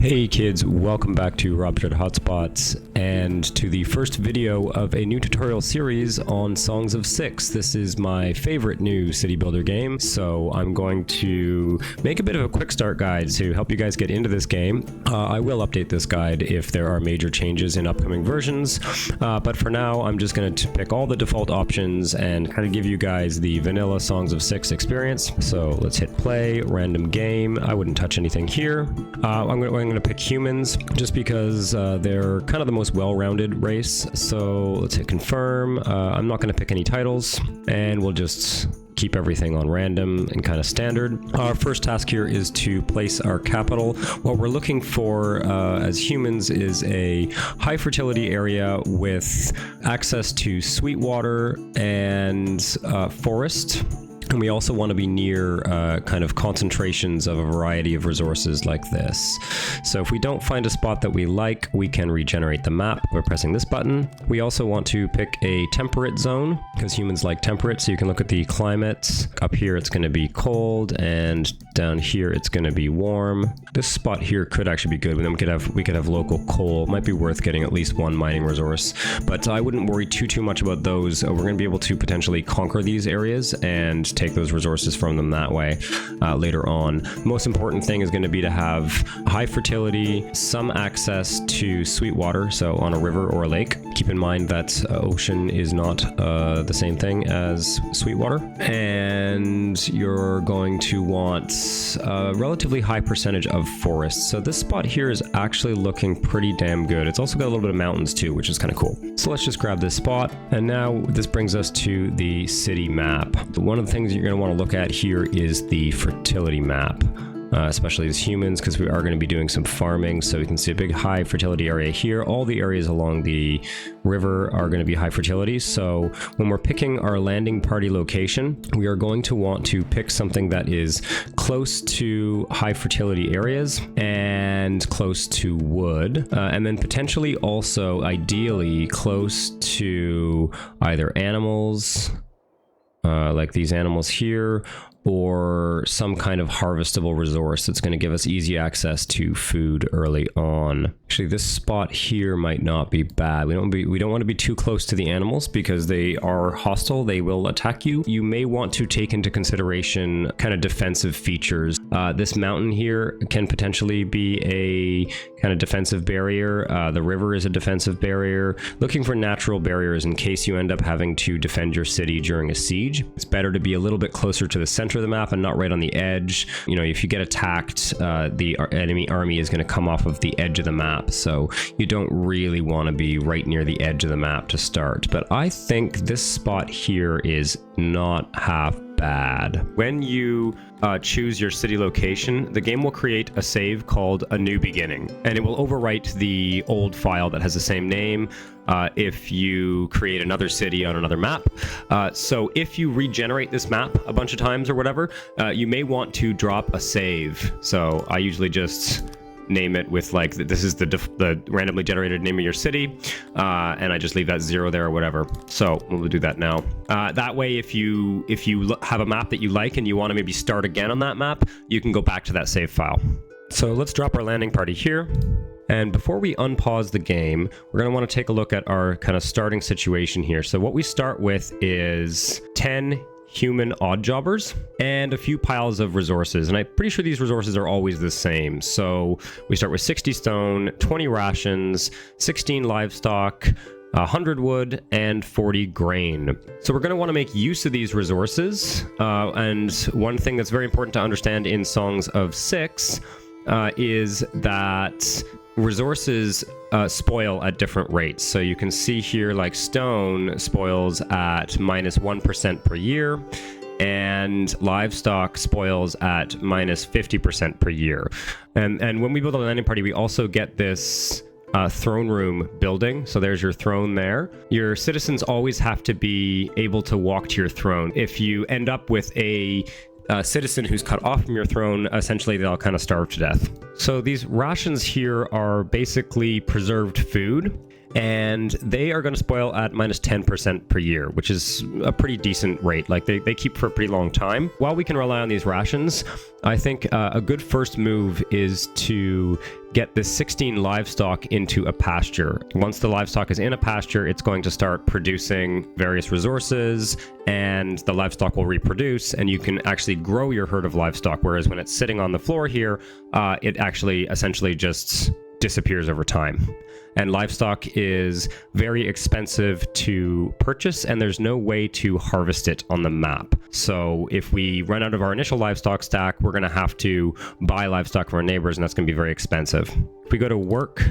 Hey kids, welcome back to Robert Hotspots and to the first video of a new tutorial series on Songs of Syx. This is my favorite new city builder game, so I'm going to make a bit of a quick start guide to help you guys get into this game. I will update this guide if there are major changes in upcoming versions, but for now I'm just going to pick all the default options and kind of give you guys the vanilla Songs of Syx experience. So let's hit play, random game. I wouldn't touch anything here. I'm going to pick humans just because they're kind of the most well-rounded race. So let's hit confirm. I'm not going to pick any titles, and we'll just keep everything on random and kind of standard. Our first task here is to place our capital. What we're looking for as humans is a high fertility area with access to sweet water and forest. And we also want to be near kind of concentrations of a variety of resources like this. So if we don't find a spot that we like, we can regenerate the map by pressing this button. We also want to pick a temperate zone because humans like temperate. So you can look at the climate. Up here it's going to be cold, and down here it's going to be warm. This spot here could actually be good. Then we could have local coal. It might be worth getting at least one mining resource, but I wouldn't worry too much about those. We're going to be able to potentially conquer these areas and take those resources from them that way later on. Most important thing is going to be to have high fertility, some access to sweet water, so on a river or a lake. Keep in mind that ocean is not the same thing as sweet water. And you're going to want a relatively high percentage of forest. So this spot here is actually looking pretty damn good. It's also got a little bit of mountains too, which is kind of cool. So let's just grab this spot. And now this brings us to the city map. One of the things you're going to want to look at here is the fertility map. Especially as humans, because we are going to be doing some farming. So we can see a big high fertility area here. All the areas along the river are going to be high fertility. So when we're picking our landing party location, we are going to want to pick something that is close to high fertility areas and close to wood, and then potentially also ideally close to either animals, like these animals here, or some kind of harvestable resource that's going to give us easy access to food early on. Actually, this spot here might not be bad. We don't want to be too close to the animals because they are hostile. They will attack you. You may want to take into consideration kind of defensive features. This mountain here can potentially be a kind of defensive barrier. The river is a defensive barrier. Looking for natural barriers in case you end up having to defend your city during a siege. It's better to be a little bit closer to the center of the map and not right on the edge. You know, if you get attacked, the enemy army is going to come off of the edge of the map, so you don't really want to be right near the edge of the map to start. But I think this spot here is not half bad. When you choose your city location, the game will create a save called A New Beginning, and it will overwrite the old file that has the same name if you create another city on another map. So if you regenerate this map a bunch of times or whatever, you may want to drop a save. So I usually just name it with like, this is the randomly generated name of your city, and I just leave that 0 there or whatever. So we'll do that now. That way, if you have a map that you like and you want to maybe start again on that map, you can go back to that save file. So let's drop our landing party here. And before we unpause the game, we're going to want to take a look at our kind of starting situation here. So what we start with is 10 human oddjobbers and a few piles of resources, and I'm pretty sure these resources are always the same. So we start with 60 stone, 20 rations, 16 livestock, 100 wood, and 40 grain. So we're going to want to make use of these resources, and one thing that's very important to understand in Songs of Syx is that resources spoil at different rates. So you can see here, like stone spoils at -1% per year, and livestock spoils at -50% per year. And when we build a landing party, we also get this throne room building. So there's your throne there. Your citizens always have to be able to walk to your throne. If you end up with a citizen who's cut off from your throne, essentially they'll kind of starve to death. So these rations here are basically preserved food, and they are going to spoil at minus 10% per year, which is a pretty decent rate. Like they keep for a pretty long time. While we can rely on these rations, I think a good first move is to get the 16 livestock into a pasture. Once the livestock is in a pasture, it's going to start producing various resources, and the livestock will reproduce, and you can actually grow your herd of livestock. Whereas when it's sitting on the floor here, it actually essentially just disappears over time. And livestock is very expensive to purchase, and there's no way to harvest it on the map. So if we run out of our initial livestock stack, we're going to have to buy livestock from our neighbors, and that's going to be very expensive. If we go to work,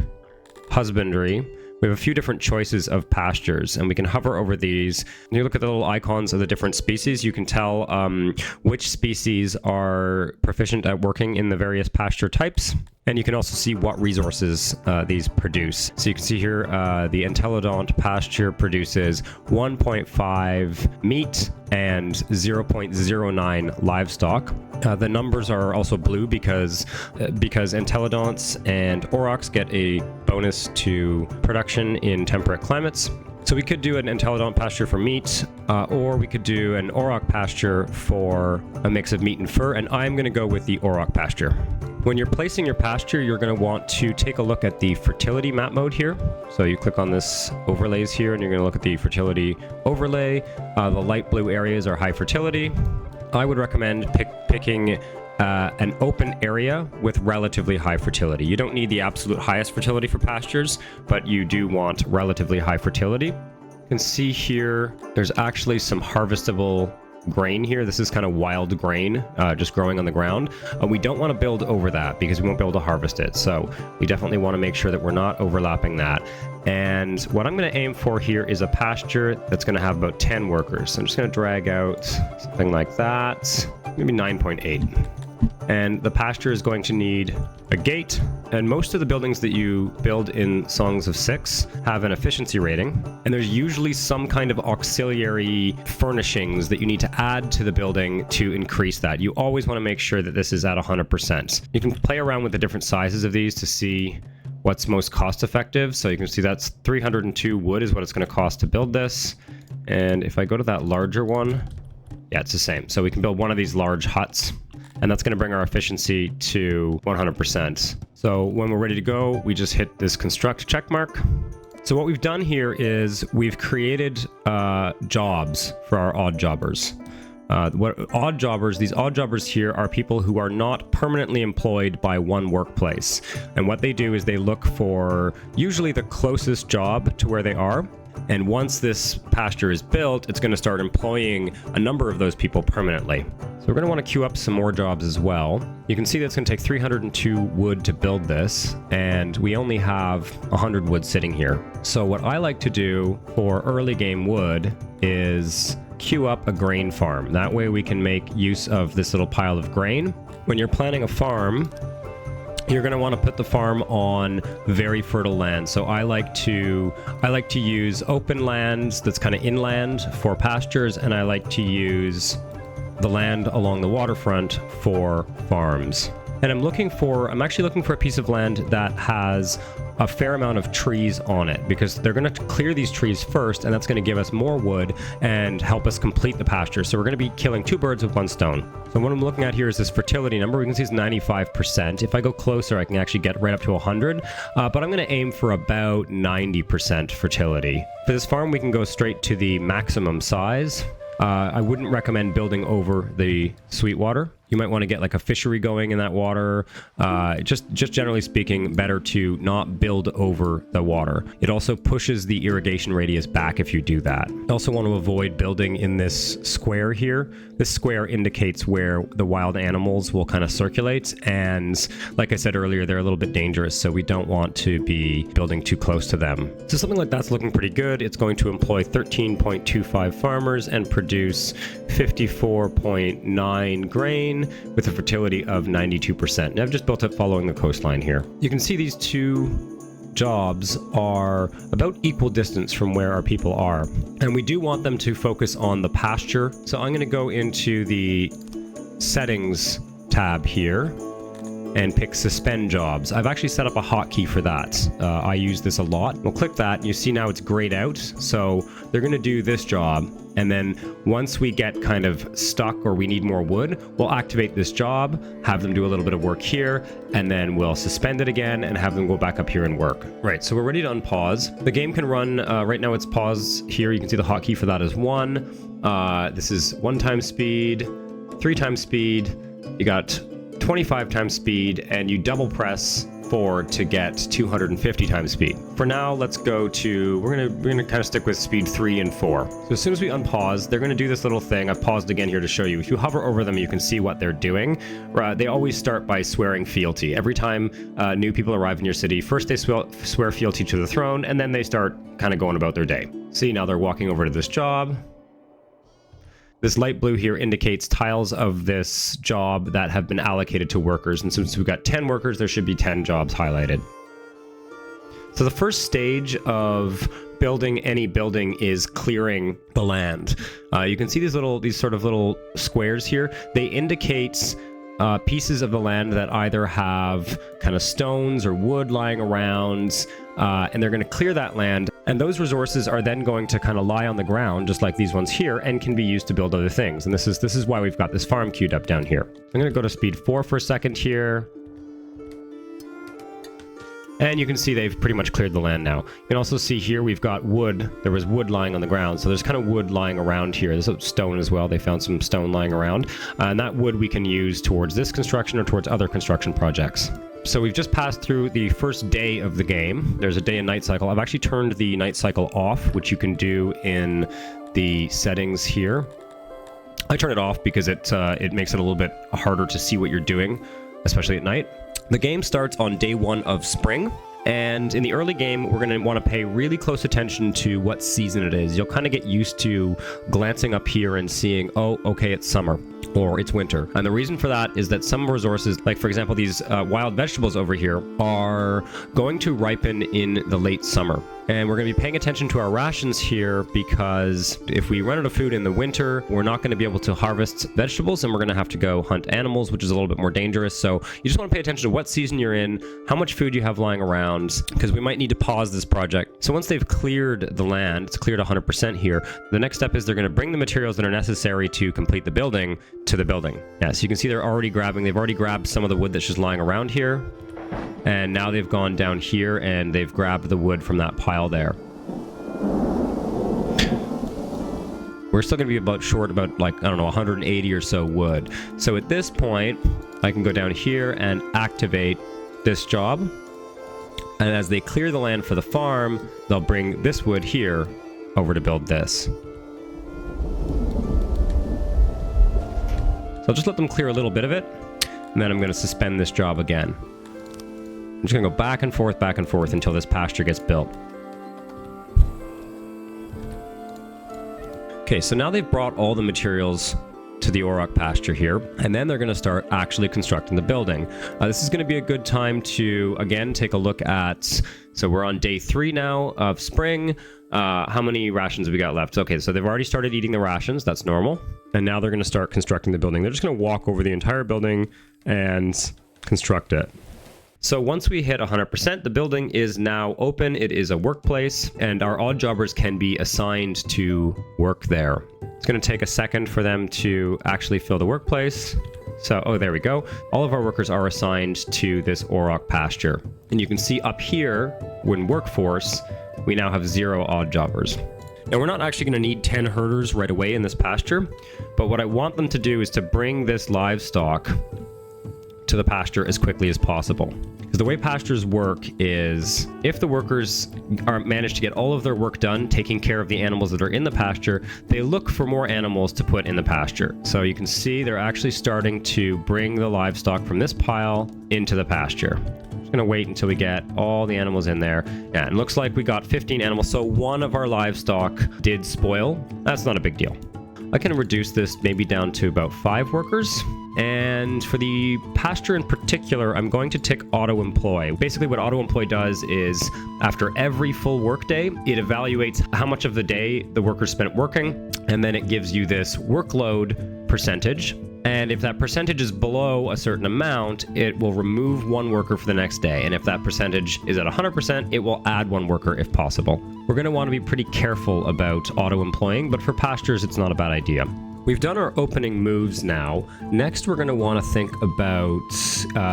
husbandry, we have a few different choices of pastures, and we can hover over these. When you look at the little icons of the different species, you can tell which species are proficient at working in the various pasture types. And you can also see what resources these produce. So you can see here the Entelodont pasture produces 1.5 meat and 0.09 livestock. The numbers are also blue because Entelodonts and aurochs get a bonus to production in temperate climates. So we could do an Entelodont pasture for meat, or we could do an auroch pasture for a mix of meat and fur, and I'm going to go with the auroch pasture. When you're placing your pasture, you're going to want to take a look at the fertility map mode here. So you click on this overlays here, and you're going to look at the fertility overlay. The light blue areas are high fertility. I would recommend picking an open area with relatively high fertility. You don't need the absolute highest fertility for pastures, but you do want relatively high fertility. You can see here, there's actually some harvestable grain here. This is kind of wild grain just growing on the ground. We don't want to build over that because we won't be able to harvest it. So we definitely want to make sure that we're not overlapping that. And what I'm going to aim for here is a pasture that's going to have about 10 workers. So I'm just going to drag out something like that, maybe 9.8. And the pasture is going to need a gate, and most of the buildings that you build in Songs of Syx have an efficiency rating, and there's usually some kind of auxiliary furnishings that you need to add to the building to increase that. You always want to make sure that this is at 100%. You can play around with the different sizes of these to see what's most cost effective. So you can see that's 302 wood is what it's going to cost to build this. And if I go to that larger one, yeah, it's the same. So we can build one of these large huts, and that's going to bring our efficiency to 100%. So when we're ready to go, we just hit this construct check mark. So what we've done here is we've created jobs for our odd jobbers. These odd jobbers here are people who are not permanently employed by one workplace. And what they do is they look for usually the closest job to where they are. And once this pasture is built, it's going to start employing a number of those people permanently. So we're going to want to queue up some more jobs as well. You can see that it's going to take 302 wood to build this, and we only have 100 wood sitting here. So what I like to do for early game wood is queue up a grain farm. That way we can make use of this little pile of grain. When you're planning a farm, you're going to want to put the farm on very fertile land. So I like to use open lands that's kind of inland for pastures, and I like to use the land along the waterfront for farms. And I'm actually looking for a piece of land that has a fair amount of trees on it, because they're going to clear these trees first, and that's going to give us more wood and help us complete the pasture. So we're going to be killing two birds with one stone. So what I'm looking at here is this fertility number. We can see it's 95%. If I go closer, I can actually get right up to 100, but I'm going to aim for about 90% fertility. For this farm, we can go straight to the maximum size. I wouldn't recommend building over the Sweetwater. You might want to get like a fishery going in that water. Just generally speaking, better to not build over the water. It also pushes the irrigation radius back if you do that. You also want to avoid building in this square here. This square indicates where the wild animals will kind of circulate. And like I said earlier, they're a little bit dangerous, so we don't want to be building too close to them. So something like that's looking pretty good. It's going to employ 13.25 farmers and produce 54.9 grain with a fertility of 92%. And I've just built it following the coastline here. You can see these two jobs are about equal distance from where our people are. And we do want them to focus on the pasture. So I'm going to go into the settings tab here. and pick suspend jobs. I've actually set up a hotkey for that. I use this a lot. We'll click that, and you see now it's grayed out. So they're going to do this job. And then once we get kind of stuck or we need more wood, we'll activate this job, have them do a little bit of work here, and then we'll suspend it again and have them go back up here and work. Right, so we're ready to unpause. The game can run, right now it's pause here. You can see the hotkey for that is 1. This is 1 times speed, 3 times speed. You got 25 times speed, and you double press forward to get 250 times speed. For now, let's go to, we're gonna kind of stick with speed 3 and 4. So as soon as we unpause, they're gonna do this little thing. I've paused again here to show you. If you hover over them, you can see what they're doing. They always start by swearing fealty. Every time new people arrive in your city, first they swear fealty to the throne, and then they start kind of going about their day. See, now they're walking over to this job. This light blue here indicates tiles of this job that have been allocated to workers. And since we've got 10 workers, there should be 10 jobs highlighted. So the first stage of building any building is clearing the land. You can see these sort of little squares here. They indicate pieces of the land that either have kind of stones or wood lying around, and they're going to clear that land. And those resources are then going to kind of lie on the ground, just like these ones here, and can be used to build other things. And this is why we've got this farm queued up down here. I'm going to go to speed 4 for a second here. And you can see they've pretty much cleared the land now. You can also see here we've got wood. There was wood lying on the ground, so there's kind of wood lying around here. There's a stone as well. They found some stone lying around. And that wood we can use towards this construction or towards other construction projects. So we've just passed through the first day of the game. There's a day and night cycle. I've actually turned the night cycle off, which you can do in the settings here. I turn it off because it makes it a little bit harder to see what you're doing, especially at night. The game starts on day 1 of spring. And in the early game, we're going to want to pay really close attention to what season it is. You'll kind of get used to glancing up here and seeing, oh, okay, it's summer or it's winter. And the reason for that is that some resources, like for example, these wild vegetables over here, are going to ripen in the late summer. And we're going to be paying attention to our rations here because if we run out of food in the winter, we're not going to be able to harvest vegetables and we're going to have to go hunt animals, which is a little bit more dangerous. So you just want to pay attention to what season you're in, how much food you have lying around, because we might need to pause this project. So once they've cleared the land, it's cleared 100% here, the next step is they're going to bring the materials that are necessary to complete the building to the building. Yeah, so you can see they've already grabbed some of the wood that's just lying around here. And now they've gone down here and they've grabbed the wood from that pile there. We're still going to be short about like, I don't know, 180 or so wood. So at this point, I can go down here and activate this job. And as they clear the land for the farm, they'll bring this wood here over to build this. So I'll just let them clear a little bit of it. And then I'm going to suspend this job again. I'm just going to go back and forth until this pasture gets built. Okay, so now they've brought all the materials to the Auroch pasture here, and then they're going to start actually constructing the building. This is going to be a good time to, again, take a look at, so we're on day 3 now of spring. How many rations have we got left? Okay, so they've already started eating the rations. That's normal. And now they're going to start constructing the building. They're just going to walk over the entire building and construct it. So once we hit 100%, the building is now open. It is a workplace, and our odd jobbers can be assigned to work there. It's going to take a second for them to actually fill the workplace. So, oh, there we go. All of our workers are assigned to this Auroch pasture. And you can see up here, when workforce, we now have 0 odd jobbers. Now, we're not actually going to need 10 herders right away in this pasture, but what I want them to do is to bring this livestock to the pasture as quickly as possible. Because the way pastures work is if the workers manage to get all of their work done taking care of the animals that are in the pasture, they look for more animals to put in the pasture. So you can see they're actually starting to bring the livestock from this pile into the pasture. Just gonna wait until we get all the animals in there. Yeah, it looks like we got 15 animals, so one of our livestock did spoil. That's not a big deal. I can reduce this maybe down to about 5 workers. And for the pasture in particular, I'm going to tick auto employ. Basically what auto employ does is after every full workday, it evaluates how much of the day the workers spent working, and then it gives you this workload percentage. And if that percentage is below a certain amount, it will remove one worker for the next day. And if that percentage is at 100%, it will add one worker if possible. We're going to want to be pretty careful about auto-employing, but for pastures, it's not a bad idea. We've done our opening moves now. Next, we're going to want to think about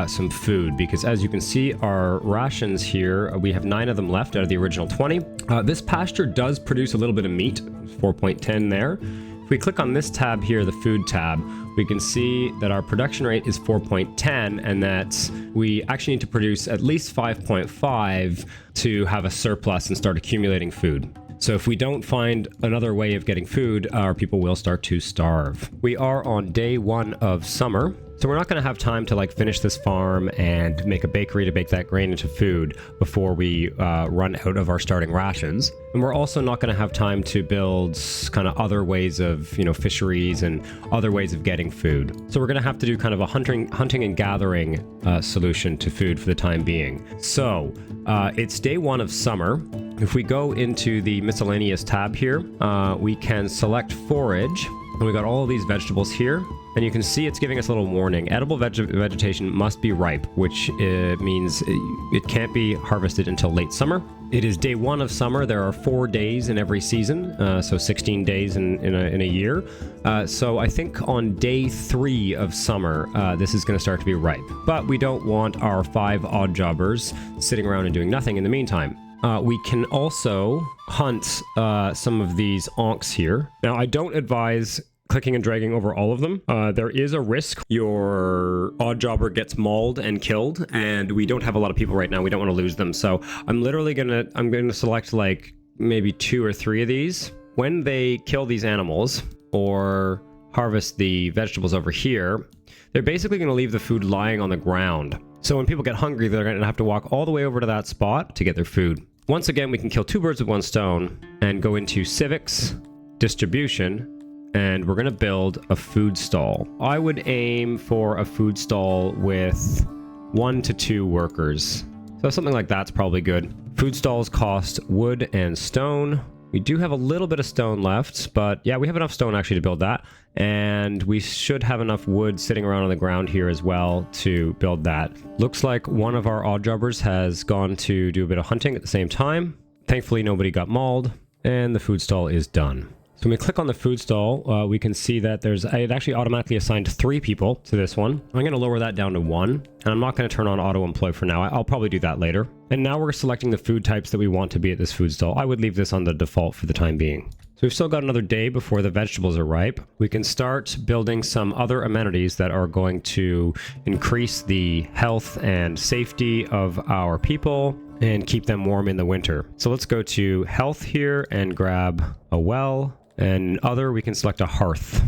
some food, because as you can see, our rations here, we have 9 of them left out of the original 20. This pasture does produce a little bit of meat, 4.10 there. If we click on this tab here, the food tab, we can see that our production rate is 4.10 and that we actually need to produce at least 5.5 to have a surplus and start accumulating food. So if we don't find another way of getting food, our people will start to starve. We are on day 1 of summer, so we're not going to have time to finish this farm and make a bakery to bake that grain into food before we run out of our starting rations. And we're also not going to have time to build kind of other ways of, fisheries and other ways of getting food. So we're going to have to do kind of a hunting and gathering solution to food for the time being. So it's day 1 of summer. If we go into the miscellaneous tab here, we can select forage, and we got all of these vegetables here. And you can see it's giving us a little warning. Edible vegetation must be ripe, which means it can't be harvested until late summer. It is day 1 of summer. There are 4 days in every season, so 16 days in a year. So I think on day 3 of summer, this is going to start to be ripe. But we don't want our 5 odd jobbers sitting around and doing nothing in the meantime. We can also hunt some of these onks here. Now, I don't advise clicking and dragging over all of them. There is a risk your odd jobber gets mauled and killed, and we don't have a lot of people right now. We don't want to lose them. So I'm literally I'm going to select maybe 2 or 3 of these. When they kill these animals or harvest the vegetables over here, they're basically going to leave the food lying on the ground. So when people get hungry, they're going to have to walk all the way over to that spot to get their food. Once again, we can kill 2 birds with 1 stone and go into civics, distribution, and we're going to build a food stall. I would aim for a food stall with 1 to 2 workers. So something like that's probably good. Food stalls cost wood and stone. We do have a little bit of stone left, but yeah, we have enough stone actually to build that. And we should have enough wood sitting around on the ground here as well to build that. Looks like one of our odd jobbers has gone to do a bit of hunting at the same time. Thankfully, nobody got mauled, and the food stall is done. So when we click on the food stall, we can see that it actually automatically assigned 3 people to this one. I'm going to lower that down to 1, and I'm not going to turn on auto employ for now. I'll probably do that later. And now we're selecting the food types that we want to be at this food stall. I would leave this on the default for the time being. So we've still got another day before the vegetables are ripe. We can start building some other amenities that are going to increase the health and safety of our people and keep them warm in the winter. So let's go to health here and grab a well. And other, we can select a hearth.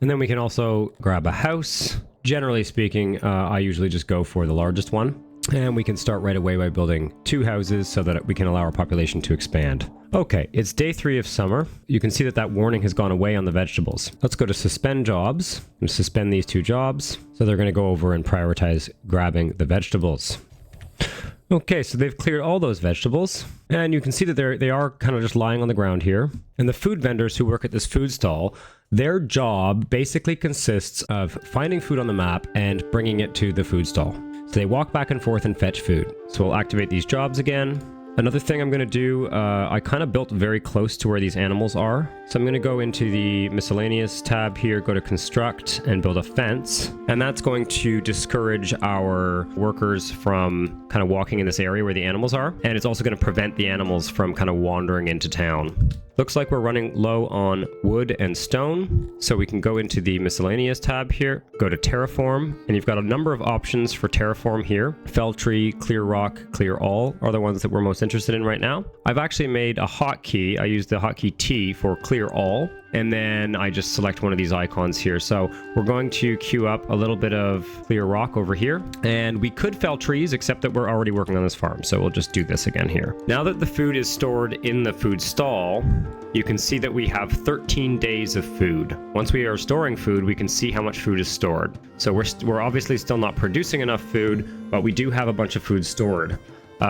And then we can also grab a house. Generally speaking, I usually just go for the largest one. And we can start right away by building 2 houses so that we can allow our population to expand. Okay, it's day 3 of summer. You can see that warning has gone away on the vegetables. Let's go to suspend jobs and suspend these 2 jobs. So they're going to go over and prioritize grabbing the vegetables. Okay, so they've cleared all those vegetables, and you can see that they are kind of just lying on the ground here. And the food vendors who work at this food stall, their job basically consists of finding food on the map and bringing it to the food stall. So they walk back and forth and fetch food. So we'll activate these jobs again. Another thing I'm going to do, I kind of built very close to where these animals are. So I'm going to go into the miscellaneous tab here, go to construct and build a fence. And that's going to discourage our workers from kind of walking in this area where the animals are. And it's also going to prevent the animals from kind of wandering into town. Looks like we're running low on wood and stone. So we can go into the miscellaneous tab here, go to terraform, and you've got a number of options for terraform here. Fell tree, clear rock, clear all are the ones that we're most interested in right now. I've actually made a hotkey. I use the hotkey T for clear all, and then I just select one of these icons here. So we're going to queue up a little bit of clear rock over here, and we could fell trees, except that we're already working on this farm. So we'll just do this again here. Now that the food is stored in the food stall, you can see that we have 13 days of food. Once we are storing food, we can see how much food is stored. So we're obviously still not producing enough food, but we do have a bunch of food stored.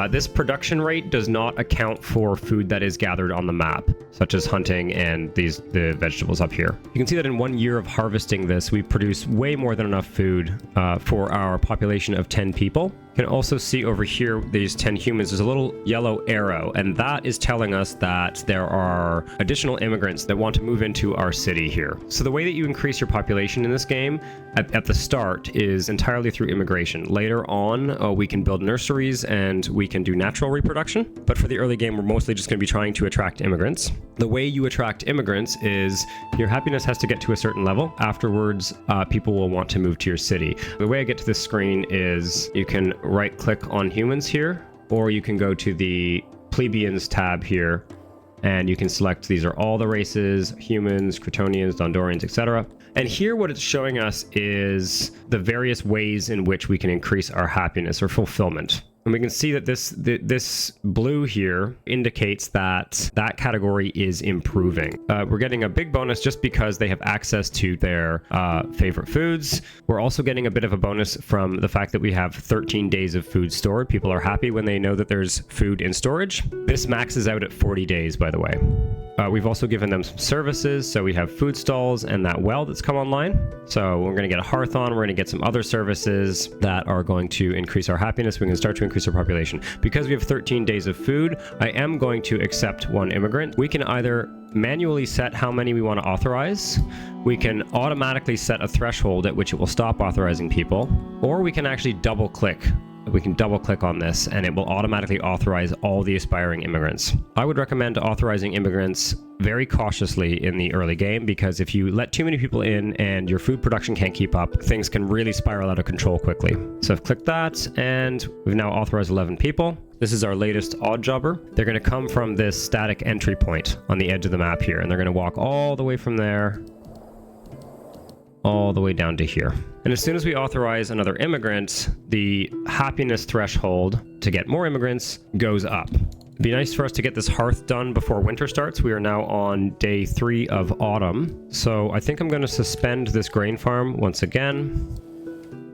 This production rate does not account for food that is gathered on the map, such as hunting and the vegetables up here. You can see that in 1 year of harvesting this, we produce way more than enough food for our population of 10 people. You can also see over here, these 10 humans, there's a little yellow arrow, and that is telling us that there are additional immigrants that want to move into our city here. So the way that you increase your population in this game at the start is entirely through immigration. Later on, we can build nurseries and we can do natural reproduction. But for the early game, we're mostly just going to be trying to attract immigrants. The way you attract immigrants is your happiness has to get to a certain level. Afterwards, people will want to move to your city. The way I get to this screen is you can right click on humans here, or you can go to the plebeians tab here and you can select these are all the races: humans, Cretonians, Dondorians, etc. And here what it's showing us is the various ways in which we can increase our happiness or fulfillment. And we can see that this blue here indicates that that category is improving. We're getting a big bonus just because they have access to their favorite foods. We're also getting a bit of a bonus from the fact that we have 13 days of food stored. People are happy when they know that there's food in storage. This maxes out at 40 days, by the way. We've also given them some services, so we have food stalls and that well that's come online. So we're going to get a hearth on, we're going to get some other services that are going to increase our happiness. We can start to increase our population. Because we have 13 days of food, I am going to accept one immigrant. We can either manually set how many we want to authorize, we can automatically set a threshold at which it will stop authorizing people, or we can actually double click. We can double click on this and it will automatically authorize all the aspiring immigrants. I would recommend authorizing immigrants very cautiously in the early game, because if you let too many people in and your food production can't keep up, things can really spiral out of control quickly. So I've clicked that and we've now authorized 11 people. This is our latest odd jobber. They're going to come from this static entry point on the edge of the map here, and they're going to walk all the way from there all the way down to here. And as soon as we authorize another immigrant, the happiness threshold to get more immigrants goes up. It'd be nice for us to get this hearth done before winter starts. We are now on day 3 of autumn. So I think I'm going to suspend this grain farm once again.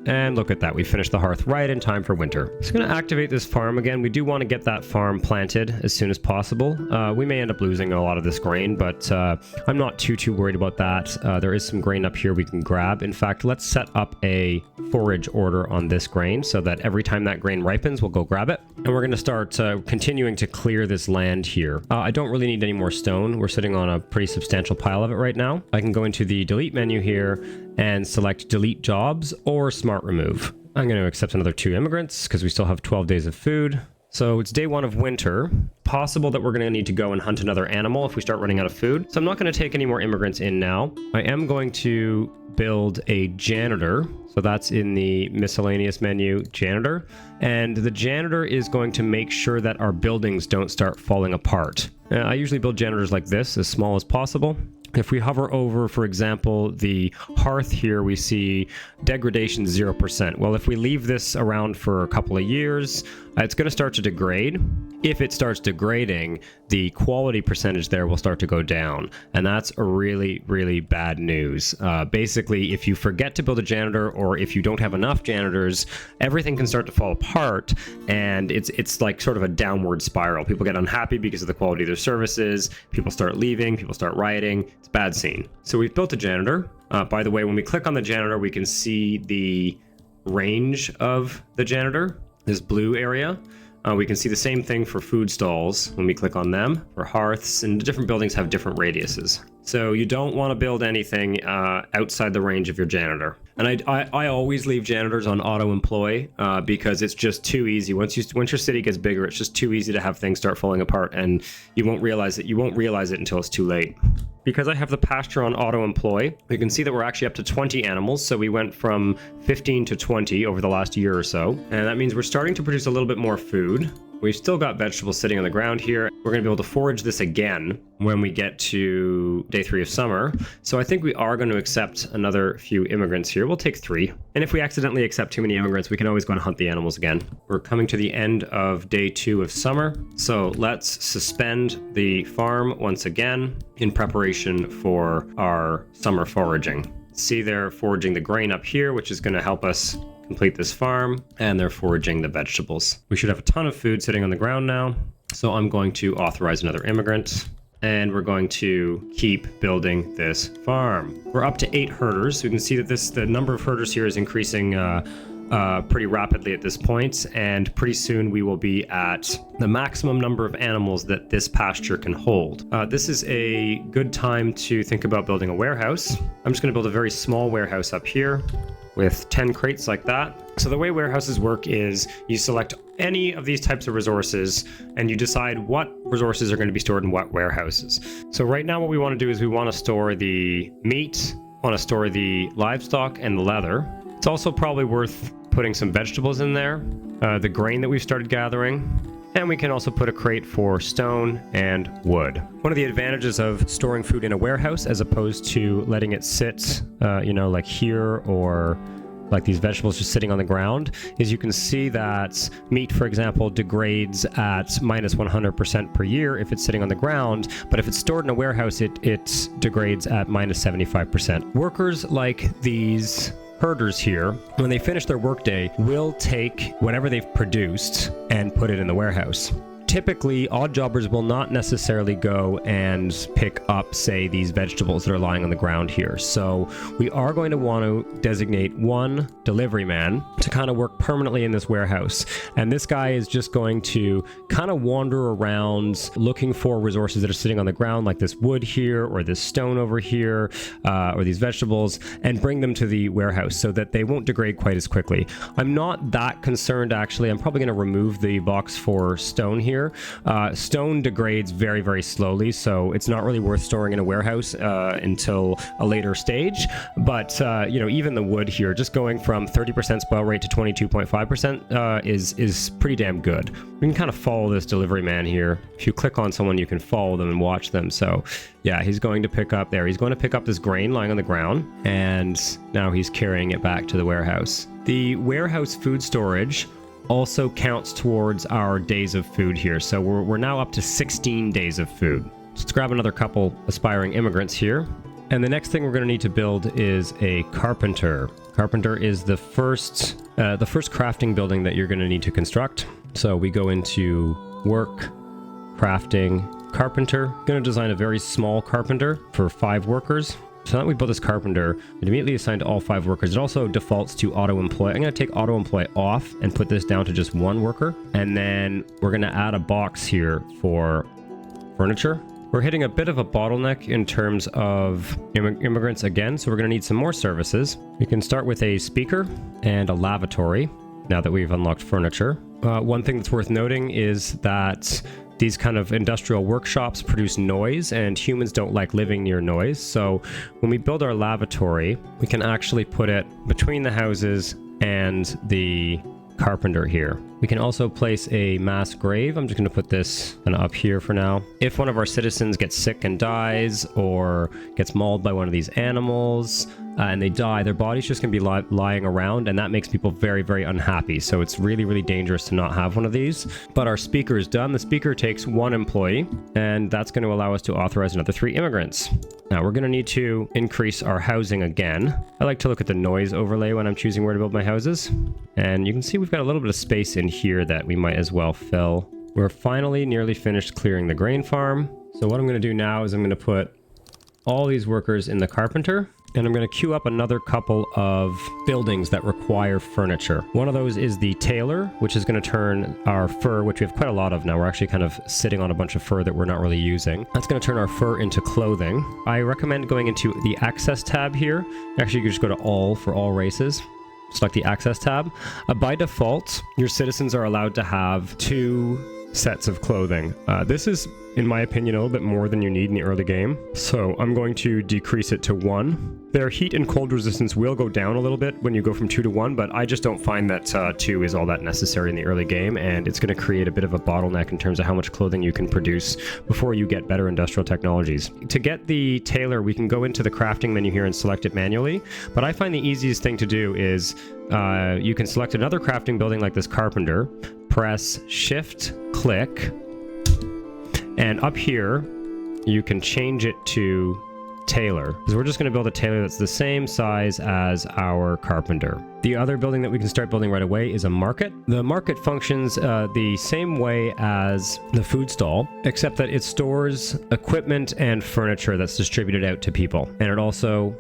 And look at that, we finished the hearth right in time for winter. So I'm going to activate this farm again. We do want to get that farm planted as soon as possible. We may end up losing a lot of this grain, but I'm not too worried about that. There is some grain up here we can grab. In fact, let's set up a forage order on this grain so that every time that grain ripens, we'll go grab it. And we're going to start continuing to clear this land here. I don't really need any more stone. We're sitting on a pretty substantial pile of it right now. I can go into the delete menu here and select delete jobs or smart remove. I'm going to accept another 2 immigrants because we still have 12 days of food. So it's day 1 of winter. Possible that we're going to need to go and hunt another animal if we start running out of food. So I'm not going to take any more immigrants in now. I am going to build a janitor. So that's in the miscellaneous menu, janitor. And the janitor is going to make sure that our buildings don't start falling apart. I usually build janitors like this, as small as possible. If we hover over, for example, the hearth here, we see degradation 0%. Well, if we leave this around for a couple of years, it's going to start to degrade. If it starts degrading, the quality percentage there will start to go down. And that's a really bad news. Basically, if you forget to build a janitor, or if you don't have enough janitors, everything can start to fall apart. And it's like sort of a downward spiral. People get unhappy because of the quality of their services. People start leaving. People start rioting. It's a bad scene. So we've built a janitor. By the way, when we click on the janitor, we can see the range of the janitor, this blue area. We can see the same thing for food stalls when we click on them, for hearths, and different buildings have different radiuses. So you don't want to build anything outside the range of your janitor. And I always leave janitors on auto employ because it's just too easy. Once your city gets bigger, it's just too easy to have things start falling apart, and you won't realize it. You won't realize it until it's too late. Because I have the pasture on auto employ, we can see that we're actually up to 20 animals. So we went from 15 to 20 over the last year or so. And that means we're starting to produce a little bit more food. We've still got vegetables sitting on the ground here. We're going to be able to forage this again when we get to day 3 of summer. So I think we are going to accept another few immigrants here. We'll take 3. And if we accidentally accept too many immigrants, we can always go and hunt the animals again. We're coming to the end of day 2 of summer. So let's suspend the farm once again in preparation for our summer foraging. See, they're foraging the grain up here, which is going to help us complete this farm, and they're foraging the vegetables. We should have a ton of food sitting on the ground now. So I'm going to authorize another immigrant, and we're going to keep building this farm. We're up to 8 herders. So we can see that the number of herders here is increasing pretty rapidly at this point, and pretty soon we will be at the maximum number of animals that this pasture can hold. This is a good time to think about building a warehouse. I'm just going to build a very small warehouse up here with 10 crates like that. So the way warehouses work is you select any of these types of resources and you decide what resources are going to be stored in what warehouses. So right now what we want to do is we want to store the meat, want to store the livestock and the leather. It's also probably worth putting some vegetables in there, the grain that we've started gathering, and we can also put a crate for stone and wood. One of the advantages of storing food in a warehouse as opposed to letting it sit, like here or like these vegetables just sitting on the ground, is you can see that meat, for example, degrades at minus 100% per year if it's sitting on the ground, but if it's stored in a warehouse, it degrades at minus 75%. Workers like these herders here, when they finish their workday, will take whatever they've produced and put it in the warehouse. Typically, odd jobbers will not necessarily go and pick up, say, these vegetables that are lying on the ground here. So we are going to want to designate one delivery man to kind of work permanently in this warehouse. And this guy is just going to kind of wander around looking for resources that are sitting on the ground, like this wood here, or this stone over here, or these vegetables, and bring them to the warehouse so that they won't degrade quite as quickly. I'm not that concerned, actually. I'm probably going to remove the box for stone here. Stone degrades very, very slowly, so it's not really worth storing in a warehouse until a later stage. But even the wood here, just going from 30% spoil rate to 22.5% is pretty damn good. We can kind of follow this delivery man here. If you click on someone, you can follow them and watch them. So yeah, he's going to pick up this grain lying on the ground, and now he's carrying it back to the warehouse. The warehouse food storage also counts towards our days of food here. So we're now up to 16 days of food. So let's grab another couple aspiring immigrants here. And the next thing we're going to need to build is a carpenter. Carpenter is the first crafting building that you're going to need to construct. So we go into work, crafting, carpenter. Going to design a very small carpenter for 5 workers. So now that we built this carpenter, it immediately assigned to all 5 workers. It also defaults to auto-employ. I'm going to take auto-employ off and put this down to just 1 worker. And then we're going to add a box here for furniture. We're hitting a bit of a bottleneck in terms of immigrants again, so we're going to need some more services. We can start with a speaker and a lavatory now that we've unlocked furniture. One thing that's worth noting is that these kind of industrial workshops produce noise, and humans don't like living near noise. So when we build our lavatory, we can actually put it between the houses and the carpenter here. We can also place a mass grave. I'm just going to put this kind of up here for now. If one of our citizens gets sick and dies, or gets mauled by one of these animals, and they die, their body's just going to be lying around, and that makes people very, very unhappy. So it's really, really dangerous to not have one of these. But our speaker is done. The speaker takes 1 employee, and that's going to allow us to authorize another 3 immigrants. Now we're going to need to increase our housing again. I like to look at the noise overlay when I'm choosing where to build my houses. And you can see we've got a little bit of space in here that we might as well fill. We're finally nearly finished clearing the grain farm. So what I'm going to do now is I'm going to put all these workers in the carpenter, and I'm going to queue up another couple of buildings that require furniture. One of those is the tailor, which is going to turn our fur, which we have quite a lot of now. We're actually kind of sitting on a bunch of fur that we're not really using. That's going to turn our fur into clothing. I recommend going into the access tab here. Actually, you can just go to all for all races. Select the access tab. By default, your citizens are allowed to have 2 sets of clothing. This is, in my opinion, a little bit more than you need in the early game. So I'm going to decrease it to 1. Their heat and cold resistance will go down a little bit when you go from 2 to 1, but I just don't find that 2 is all that necessary in the early game, and it's going to create a bit of a bottleneck in terms of how much clothing you can produce before you get better industrial technologies. To get the tailor, we can go into the crafting menu here and select it manually, but I find the easiest thing to do is you can select another crafting building like this carpenter, press shift, click, and up here you can change it to tailor, because we're just going to build a tailor that's the same size as our carpenter. The other building that we can start building right away is a market. The market functions the same way as the food stall, except that it stores equipment and furniture that's distributed out to people, and it also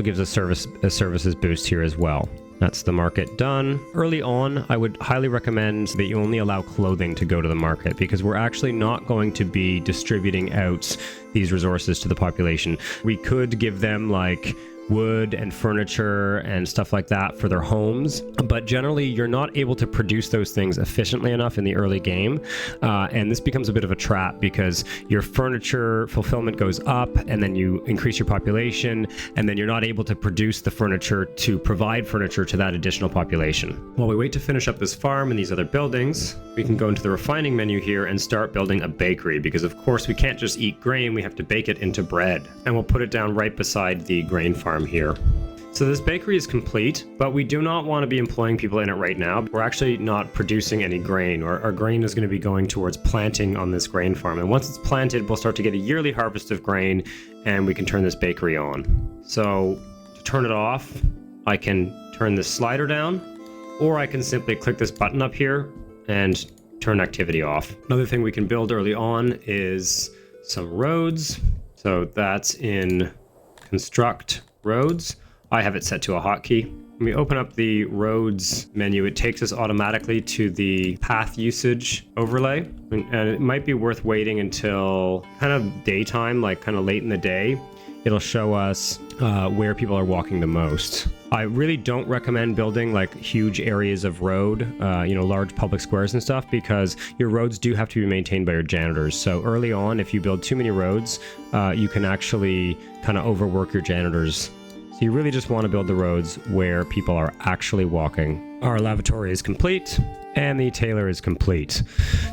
gives a services boost here as well. That's the market done. Early on, I would highly recommend that you only allow clothing to go to the market, because we're actually not going to be distributing out these resources to the population. We could give them like wood and furniture and stuff like that for their homes, but generally you're not able to produce those things efficiently enough in the early game, and this becomes a bit of a trap because your furniture fulfillment goes up, and then you increase your population, and then you're not able to produce the furniture to provide furniture to that additional population. While we wait to finish up this farm and these other buildings, we can go into the refining menu here and start building a bakery, because of course we can't just eat grain, we have to bake it into bread, and we'll put it down right beside the grain farm here. So this bakery is complete, but we do not want to be employing people in it right now. We're actually not producing any grain. Our grain is going to be going towards planting on this grain farm, and once it's planted, we'll start to get a yearly harvest of grain, and we can turn this bakery on. So to turn it off, I can turn this slider down, or I can simply click this button up here and turn activity off. Another thing we can build early on is some roads. So that's in construct roads. I have it set to a hotkey. When we open up the roads menu, it takes us automatically to the path usage overlay, and it might be worth waiting until kind of daytime, like kind of late in the day. It'll show us where people are walking the most. I really don't recommend building like huge areas of road, large public squares and stuff, because your roads do have to be maintained by your janitors. So early on, if you build too many roads, you can actually kind of overwork your janitors. So you really just want to build the roads where people are actually walking. Our lavatory is complete, and the tailor is complete.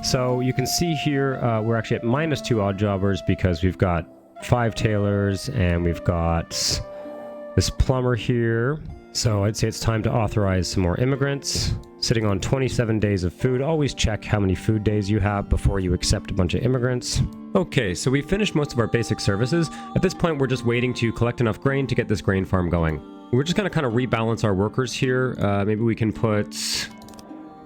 So you can see here, we're actually at -2 odd jobbers because we've got 5 tailors and we've got this plumber here. So I'd say it's time to authorize some more immigrants. Sitting on 27 days of food. Always check how many food days you have before you accept a bunch of immigrants. Okay, so we finished most of our basic services. At this point, we're just waiting to collect enough grain to get this grain farm going. We're just going to kind of rebalance our workers here. Maybe we can put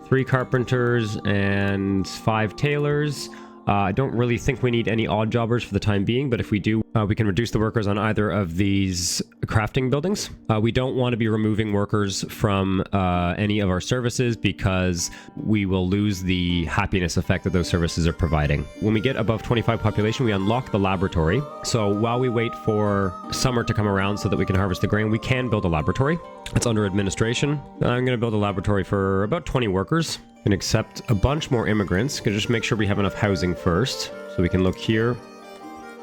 3 carpenters and 5 tailors. I don't really think we need any odd jobbers for the time being, but if we do, we can reduce the workers on either of these crafting buildings. We don't want to be removing workers from any of our services, because we will lose the happiness effect that those services are providing. When we get above 25 population, we unlock the laboratory. So while we wait for summer to come around so that we can harvest the grain, we can build a laboratory. It's under administration. I'm going to build a laboratory for about 20 workers. Can accept a bunch more immigrants. Can just make sure we have enough housing first. So we can look here.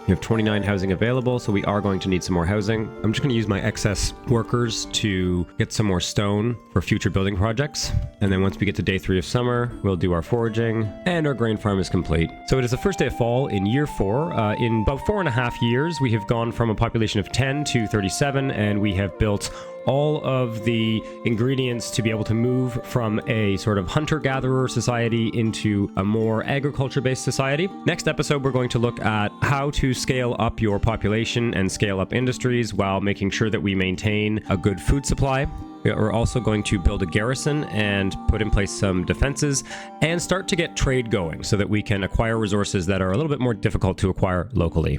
We have 29 housing available, so we are going to need some more housing. I'm just going to use my excess workers to get some more stone for future building projects. And then once we get to day 3 of summer, we'll do our foraging, and our grain farm is complete. So it is the first day of fall in year 4. In about 4.5 years, we have gone from a population of 10 to 37, and we have built all of the ingredients to be able to move from a sort of hunter-gatherer society into a more agriculture-based society. Next episode, we're going to look at how to scale up your population and scale up industries while making sure that we maintain a good food supply. We're also going to build a garrison and put in place some defenses and start to get trade going so that we can acquire resources that are a little bit more difficult to acquire locally.